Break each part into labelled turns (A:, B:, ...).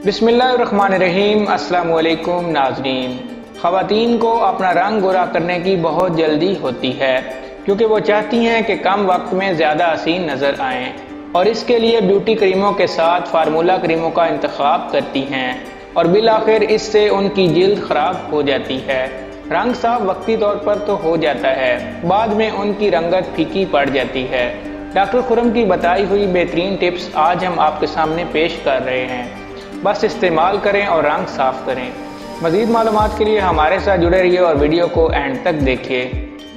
A: بسم اللہ الرحمن الرحیم۔ السلام علیکم ناظرین۔ خواتین کو اپنا رنگ گورا کرنے کی بہت جلدی ہوتی ہے کیونکہ وہ چاہتی ہیں کہ کم وقت میں زیادہ حسین نظر آئیں، اور اس کے لیے بیوٹی کریموں کے ساتھ فارمولا کریموں کا انتخاب کرتی ہیں، اور بالآخر اس سے ان کی جلد خراب ہو جاتی ہے۔ رنگ صاف وقتی طور پر تو ہو جاتا ہے، بعد میں ان کی رنگت پھیکی پڑ جاتی ہے۔ ڈاکٹر خراب کی بتائی ہوئی بہترین ٹپس آج ہم آپ کے سامنے پیش کر رہے ہیں۔ بس استعمال کریں اور رنگ صاف کریں۔ مزید معلومات کے لیے ہمارے ساتھ جڑے رہیے اور ویڈیو کو اینڈ تک دیکھیے۔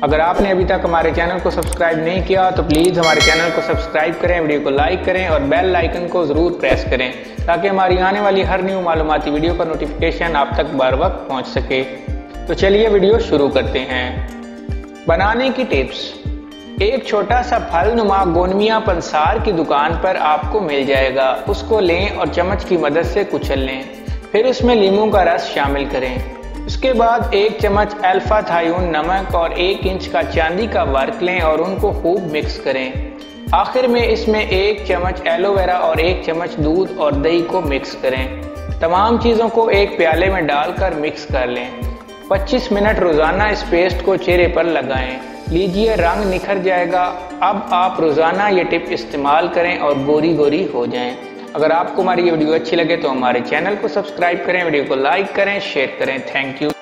A: اگر آپ نے ابھی تک ہمارے چینل کو سبسکرائب نہیں کیا تو پلیز ہمارے چینل کو سبسکرائب کریں، ویڈیو کو لائک کریں اور بیل آئیکن کو ضرور پریس کریں تاکہ ہماری آنے والی ہر نیو معلوماتی ویڈیو کا نوٹیفیکیشن آپ تک بر وقت پہنچ سکے۔ تو چلیے ویڈیو شروع کرتے ہیں۔ بنانے کی ٹپس۔ ایک چھوٹا سا پھل نما گونمیا پنسار کی دکان پر آپ کو مل جائے گا، اس کو لیں اور چمچ کی مدد سے کچل لیں، پھر اس میں لیموں کا رس شامل کریں۔ اس کے بعد 1 چمچ الفا تھائیون نمک اور 1 انچ کا چاندی کا ورق لیں اور ان کو خوب مکس کریں۔ آخر میں اس میں 1 چمچ ایلو ویرا اور 1 چمچ دودھ اور دہی کو مکس کریں۔ تمام چیزوں کو ایک پیالے میں ڈال کر مکس کر لیں۔ 25 منٹ روزانہ اس پیسٹ کو چہرے پر لگائیں، لیجئے رنگ نکھر جائے گا۔ اب آپ روزانہ یہ ٹپ استعمال کریں اور گوری گوری ہو جائیں۔ اگر آپ کو ہماری یہ ویڈیو اچھی لگے تو ہمارے چینل کو سبسکرائب کریں، ویڈیو کو لائک کریں، شیئر کریں۔ Thank you.